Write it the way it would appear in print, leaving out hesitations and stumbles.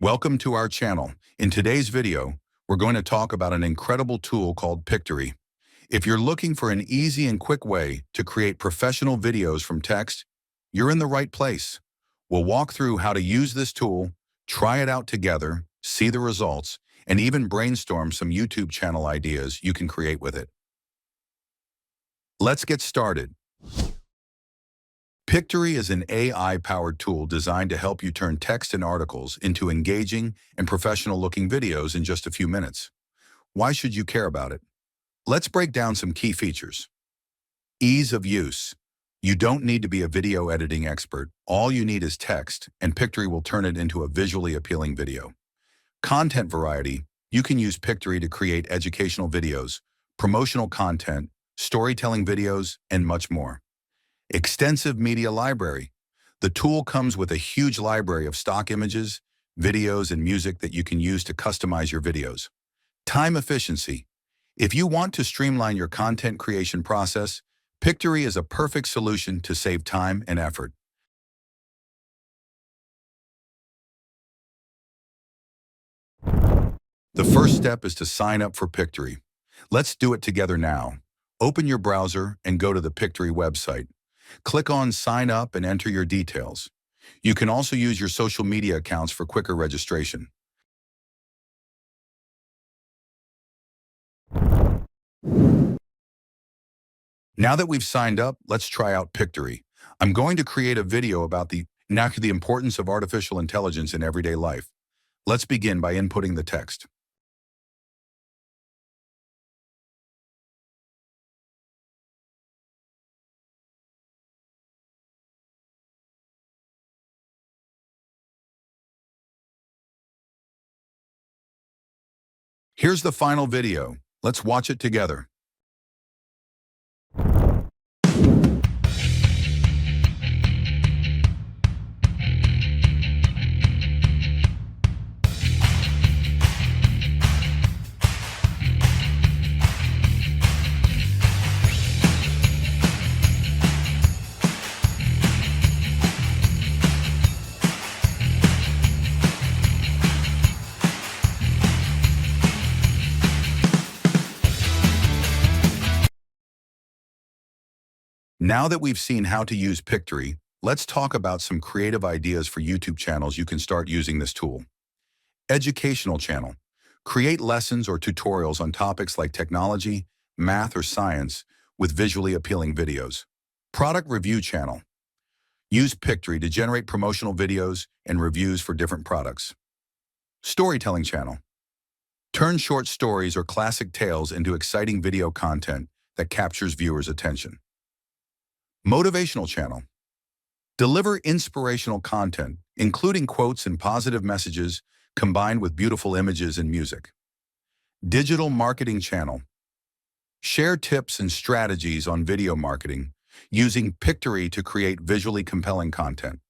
Welcome to our channel. In today's video, we're going to talk about an incredible tool called Pictory. If you're looking for an easy and quick way to create professional videos from text, you're in the right place. We'll walk through how to use this tool, try it out together, see the results, and even brainstorm some YouTube channel ideas you can create with it. Let's get started. Pictory is an AI-powered tool designed to help you turn text and articles into engaging and professional-looking videos in just a few minutes. Why should you care about it? Let's break down some key features. Ease of use. You don't need to be a video editing expert. All you need is text, and Pictory will turn it into a visually appealing video. Content variety. You can use Pictory to create educational videos, promotional content, storytelling videos, and much more. Extensive media library. The tool comes with a huge library of stock images, videos, and music that you can use to customize your videos. Time efficiency. If you want to streamline your content creation process, Pictory is a perfect solution to save time and effort. The first step is to sign up for Pictory. Let's do it together now. Open your browser and go to the Pictory website. Click on Sign Up and enter your details. You can also use your social media accounts for quicker registration. Now that we've signed up, let's try out Pictory. I'm going to create a video about the importance of artificial intelligence in everyday life. Let's begin by inputting the text. Here's the final video. Let's watch it together. Now that we've seen how to use Pictory, let's talk about some creative ideas for YouTube channels you can start using this tool. Educational channel. Create lessons or tutorials on topics like technology, math, or science with visually appealing videos. Product review channel. Use Pictory to generate promotional videos and reviews for different products. Storytelling channel. Turn short stories or classic tales into exciting video content that captures viewers' attention. Motivational channel. Deliver inspirational content, including quotes and positive messages combined with beautiful images and music. Digital marketing channel. Share tips and strategies on video marketing using Pictory to create visually compelling content.